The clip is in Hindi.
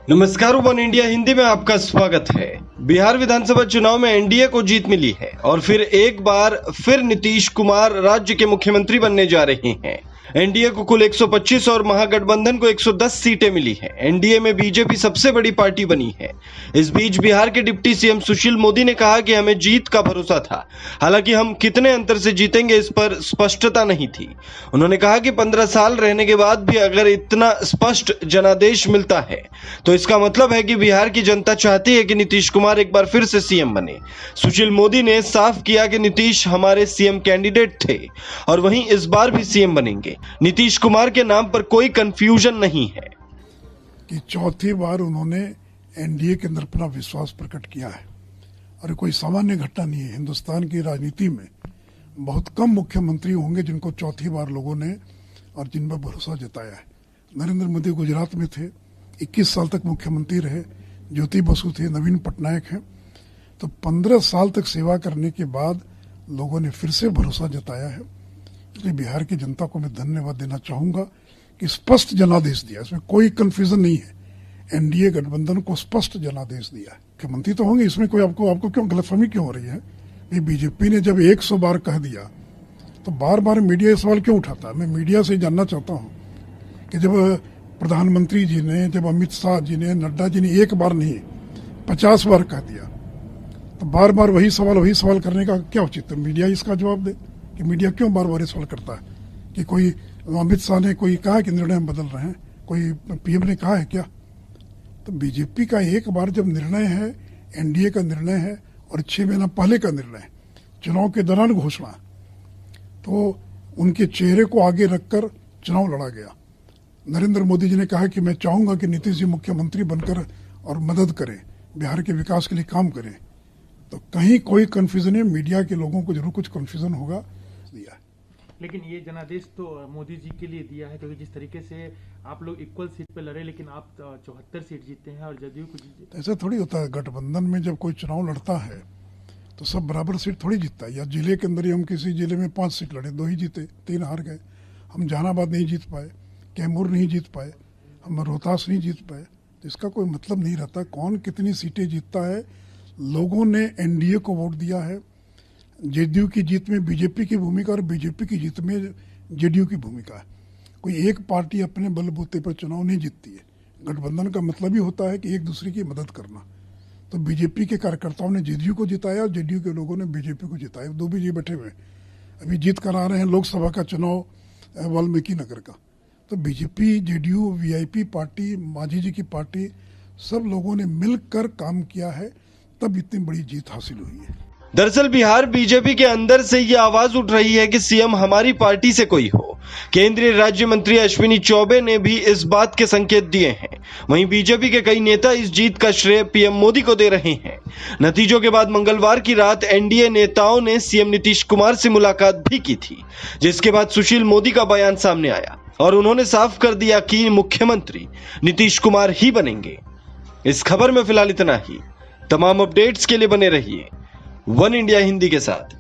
नमस्कार, वन इंडिया हिंदी में आपका स्वागत है। बिहार विधानसभा चुनाव में एनडीए को जीत मिली है और फिर एक बार फिर नीतीश कुमार राज्य के मुख्यमंत्री बनने जा रहे हैं। एनडीए को कुल 125 और महागठबंधन को 110 सीटें मिली हैं। एनडीए में बीजेपी सबसे बड़ी पार्टी बनी है। इस बीच बिहार के डिप्टी सीएम सुशील मोदी ने कहा कि हमें जीत का भरोसा था, हालांकि हम कितने अंतर से जीतेंगे इस पर स्पष्टता नहीं थी। उन्होंने कहा कि 15 साल रहने के बाद भी अगर इतना स्पष्ट जनादेश मिलता है तो इसका मतलब है कि बिहार की जनता चाहती है कि नीतीश कुमार एक बार फिर से सीएम बने। सुशील मोदी ने साफ किया कि नीतीश हमारे सीएम कैंडिडेट थे और वहीं इस बार भी सीएम बनेंगे। नीतीश कुमार के नाम पर कोई कंफ्यूजन नहीं है कि चौथी बार उन्होंने एनडीए के अंदर अपना विश्वास प्रकट किया है और कोई सामान्य घटना नहीं है। हिंदुस्तान की राजनीति में बहुत कम मुख्यमंत्री होंगे जिनको चौथी बार लोगों ने और जिन पर भरोसा जताया है। नरेंद्र मोदी गुजरात में थे, 21 साल तक मुख्यमंत्री रहे, ज्योति बसु थे, नवीन पटनायक हैं। तो 15 साल तक सेवा करने के बाद लोगों ने फिर से भरोसा जताया है। इसलिए बिहार की जनता को मैं धन्यवाद देना चाहूंगा कि स्पष्ट जनादेश दिया, इसमें कोई कंफ्यूजन नहीं है। एनडीए गठबंधन को स्पष्ट जनादेश दिया। मुख्यमंत्री तो होंगे, इसमें कोई आपको क्यों गलतफहमी क्यों हो रही है? बीजेपी ने जब 100 बार कह दिया तो बार बार मीडिया ये सवाल क्यों उठाता है? मैं मीडिया से जानना चाहता हूं कि जब प्रधानमंत्री जी ने, जब अमित शाह जी ने, नड्डा जी ने एक बार नहीं 50 बार कह दिया तो बार बार वही सवाल करने का क्या उचित है? मीडिया इसका जवाब दे कि मीडिया क्यों बार बार सवाल करता है कि कोई अमित शाह ने कोई कहा कि निर्णय हम बदल रहे हैं, कोई पीएम ने कहा है क्या? तो बीजेपी का एक बार जब निर्णय है, एनडीए का निर्णय है और 6 महीना पहले का निर्णय, चुनाव के दौरान घोषणा, तो उनके चेहरे को आगे रखकर चुनाव लड़ा गया। नरेंद्र मोदी जी ने कहा कि मैं चाहूंगा कि नीतीश जी मुख्यमंत्री बनकर और मदद करें, बिहार के विकास के लिए काम करें। तो कहीं कोई कंफ्यूजन नहीं, मीडिया के लोगों को जरूर कुछ कंफ्यूजन होगा दिया। लेकिन ये जनादेश तो मोदी जी के लिए दिया है, क्योंकि जिस तरीके से आप लोग इक्वल सीट पे लड़े लेकिन आप 74 सीट जीते हैं और जदयू को जीते। ऐसा थोड़ी होता है, गठबंधन में जब कोई चुनाव लड़ता है तो सब बराबर सीट थोड़ी जीतता है। या जिले के अंदर ही हम किसी जिले में 5 सीट लड़े, 2 ही जीते, 3 हार गए। हम जहानाबाद नहीं जीत पाए, कैमूर नहीं जीत पाए, हम रोहतास नहीं जीत पाए। तो इसका कोई मतलब नहीं रहता कौन कितनी सीटें जीतता है। लोगों ने एनडीए को वोट दिया है। जेडीयू की जीत में बीजेपी की भूमिका और बीजेपी की जीत में जेडीयू की भूमिका है। कोई एक पार्टी अपने बलबूते पर चुनाव नहीं जीतती है। गठबंधन का मतलब ही होता है कि एक दूसरे की मदद करना। तो बीजेपी के कार्यकर्ताओं ने जेडीयू को जिताया और जेडीयू के लोगों ने बीजेपी को जिताया। 2 भी जी बैठे हुए अभी जीत कर आ रहे हैं लोकसभा का चुनाव वाल्मीकि नगर का। तो BJP, JDU, VIP party, Manjhi ji की पार्टी, सब लोगों ने मिलकर काम किया है, तब इतनी बड़ी जीत हासिल हुई है। दरअसल बिहार बीजेपी के अंदर से ये आवाज उठ रही है कि सीएम हमारी पार्टी से कोई हो। केंद्रीय राज्य मंत्री अश्विनी चौबे ने भी इस बात के संकेत दिए हैं। वहीं बीजेपी के कई नेता इस जीत का श्रेय पीएम मोदी को दे रहे हैं। नतीजों के बाद मंगलवार की रात एनडीए नेताओं ने सीएम नीतीश कुमार से मुलाकात भी की थी, जिसके बाद सुशील मोदी का बयान सामने आया और उन्होंने साफ कर दिया कि मुख्यमंत्री नीतीश कुमार ही बनेंगे। इस खबर में फिलहाल इतना ही। तमाम अपडेट्स के लिए बने रहिए वन इंडिया हिंदी के साथ।